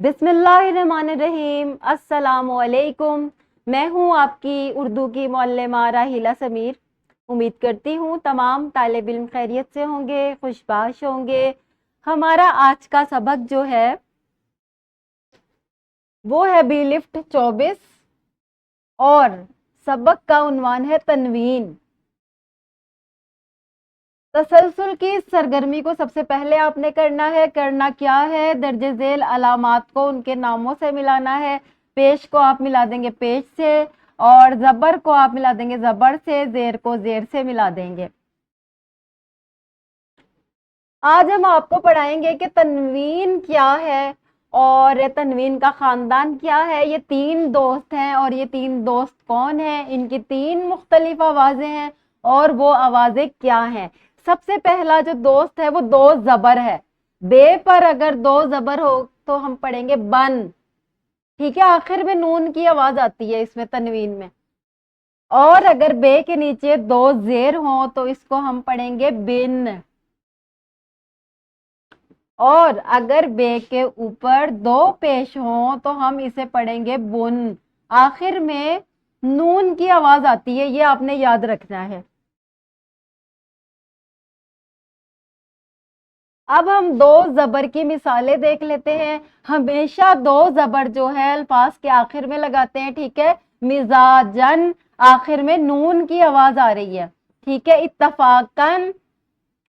बिस्मिल्लाहिर्रहमानिर्रहीम। अस्सलामु अलैकुम। मैं हूँ आपकी उर्दू की मुअल्लिमा राहिला समीर। उम्मीद करती हूँ तमाम तालिब इल्म खैरियत से होंगे, खुशबाश होंगे। हमारा आज का सबक जो है वो है बी लिफ्ट 24 और सबक का उन्वान है तनवीन। तसलसल की इस सरगर्मी को सबसे पहले आपने करना क्या है, दर्जे झेल अलामात को उनके नामों से मिलाना है। पेश को आप मिला देंगे पेश से, और जबर को आप मिला देंगे जबर से, जेर को जेर से मिला देंगे। आज हम आपको पढ़ाएंगे कि तनवीन क्या है और तनवीन का खानदान क्या है। ये तीन दोस्त हैं और ये तीन दोस्त कौन हैं, इनकी तीन मुख्तलिफ आवाजें हैं और वो आवाजें क्या हैं। सबसे पहला जो दोस्त है वो दो जबर है। बे पर अगर दो जबर हो तो हम पढ़ेंगे बन, ठीक है। आखिर में नून की आवाज आती है इसमें तनवीन में। और अगर बे के नीचे दो जेर हो तो इसको हम पढ़ेंगे बिन। और अगर बे के ऊपर दो पेश हो तो हम इसे पढ़ेंगे बुन। आखिर में नून की आवाज आती है, ये आपने याद रखना है। अब हम दो जबर की मिसालें देख लेते हैं। हमेशा दो जबर जो है अल्फाज के आखिर में लगाते हैं, ठीक है। मिजाजन, आखिर में नून की आवाज आ रही है, ठीक है। इत्तफाकन,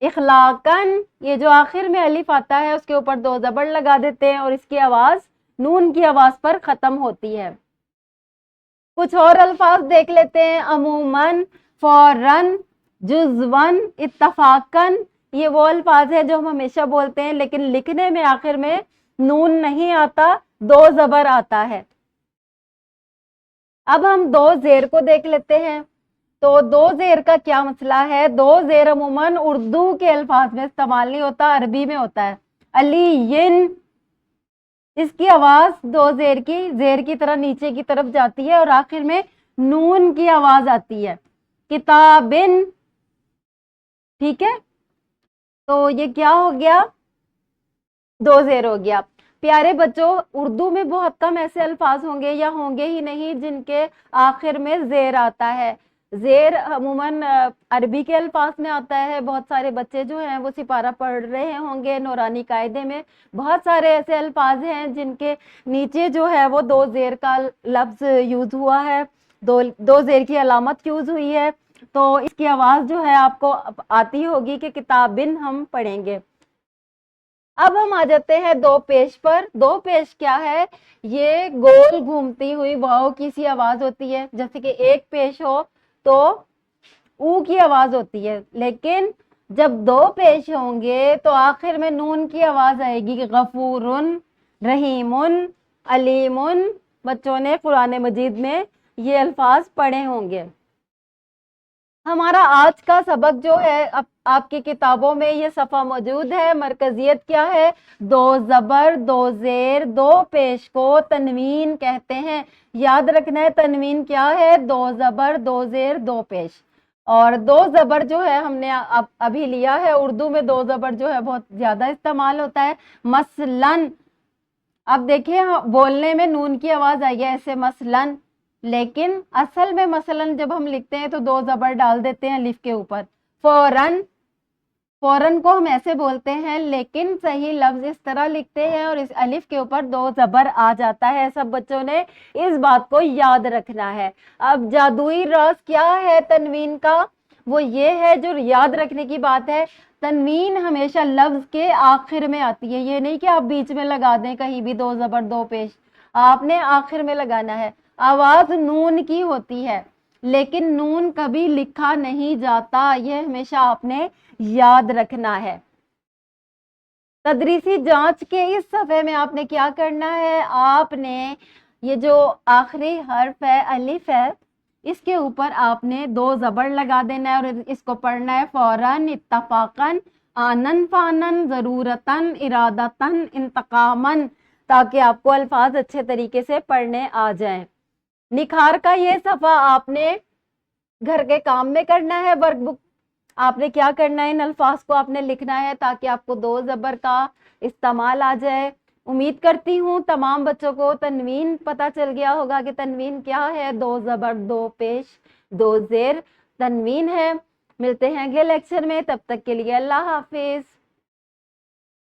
इखलाकन, ये जो आखिर में अलिफ आता है उसके ऊपर दो जबर लगा देते हैं और इसकी आवाज नून की आवाज पर खत्म होती है। कुछ और अल्फाज देख लेते हैं। अमूमन, फौरन, जुज़वन, इत्तफाकन, ये वो अल्फाज है जो हम हमेशा बोलते हैं लेकिन लिखने में आखिर में नून नहीं आता, दो जबर आता है। अब हम दो जेर को देख लेते हैं। तो दो जेर का क्या मसला है। दो जेर अमूमन उर्दू के अल्फाज में इस्तेमाल नहीं होता, अरबी में होता है। अलीयिन, इसकी आवाज दो जेर की तरह नीचे की तरफ जाती है और आखिर में नून की आवाज आती है। किताबिन, ठीक है। तो ये क्या हो गया, दो जेर हो गया। प्यारे बच्चों, उर्दू में बहुत कम ऐसे अल्फाज होंगे या होंगे ही नहीं जिनके आखिर में जेर आता है। जेर अमूमन अरबी के अल्फाज में आता है। बहुत सारे बच्चे जो हैं वो सिपारा पढ़ रहे होंगे नूरानी कायदे में। बहुत सारे ऐसे अल्फाज हैं जिनके नीचे जो है वो दो जेर का लफ्ज यूज हुआ है, दो जेर की अलामत यूज हुई है। तो इसकी आवाज जो है आपको आती होगी कि किताबिन हम पढ़ेंगे। अब हम आ जाते हैं दो पेश पर। दो पेश क्या है, ये गोल घूमती हुई वाव की सी आवाज होती है। जैसे कि एक पेश हो तो ऊ की आवाज होती है, लेकिन जब दो पेश होंगे तो आखिर में नून की आवाज आएगी। गफूरुन, रहीमुन, अलीमुन। बच्चों ने कुरान मजीद में ये अल्फाज पढ़े होंगे। हमारा आज का सबक जो है आपकी किताबों में ये सफ़ा मौजूद है। मरकजियत क्या है, दो जबर दो जेर दो पेश को तनवीन कहते हैं। याद रखना है तनवीन क्या है, दो जबर दो जेर दो पेश। और दो जबर जो है हमने अभी लिया है, उर्दू में दो जबर जो है बहुत ज्यादा इस्तेमाल होता है। मसलन, अब देखिए बोलने में नून की आवाज आई है ऐसे मसलन, लेकिन असल में मसलन जब हम लिखते हैं तो दो जबर डाल देते हैं अलिफ के ऊपर। फौरन, फौरन को हम ऐसे बोलते हैं लेकिन सही लफ्ज इस तरह लिखते हैं और इस अलिफ के ऊपर दो जबर आ जाता है। सब बच्चों ने इस बात को याद रखना है। अब जादुई राज क्या है तनवीन का, वो ये है जो याद रखने की बात है। तनवीन हमेशा लफ्ज के आखिर में आती है। ये नहीं कि आप बीच में लगा दें कहीं भी दो जबर दो पेश, आपने आखिर में लगाना है। आवाज नून की होती है लेकिन नून कभी लिखा नहीं जाता, ये हमेशा आपने याद रखना है। तदरीसी जांच के इस सफ़े में आपने क्या करना है, आपने ये जो आखिरी हर्फ है अलिफ है, इसके ऊपर आपने दो जबर लगा देना है और इसको पढ़ना है फौरन, इत्तफाकन, आनन फानन, जरूरतन, इरादतन, इंतकामन, ताकि आपको अल्फाज अच्छे तरीके से पढ़ने आ जाएं। निखार का ये सफ़ा आपने घर के काम में करना है। वर्कबुक आपने क्या करना है, इन अल्फाज को आपने लिखना है ताकि आपको दो जबर का इस्तेमाल आ जाए। امید کرتی ہوں تمام بچوں کو تنوین پتا چل گیا ہوگا کہ تنوین کیا ہے. 2 زبر 2 پیش 2 زیر تنوین ہے. ملتے ہیں اگلے لیکچر میں، تب تک کے لیے اللہ حافظ.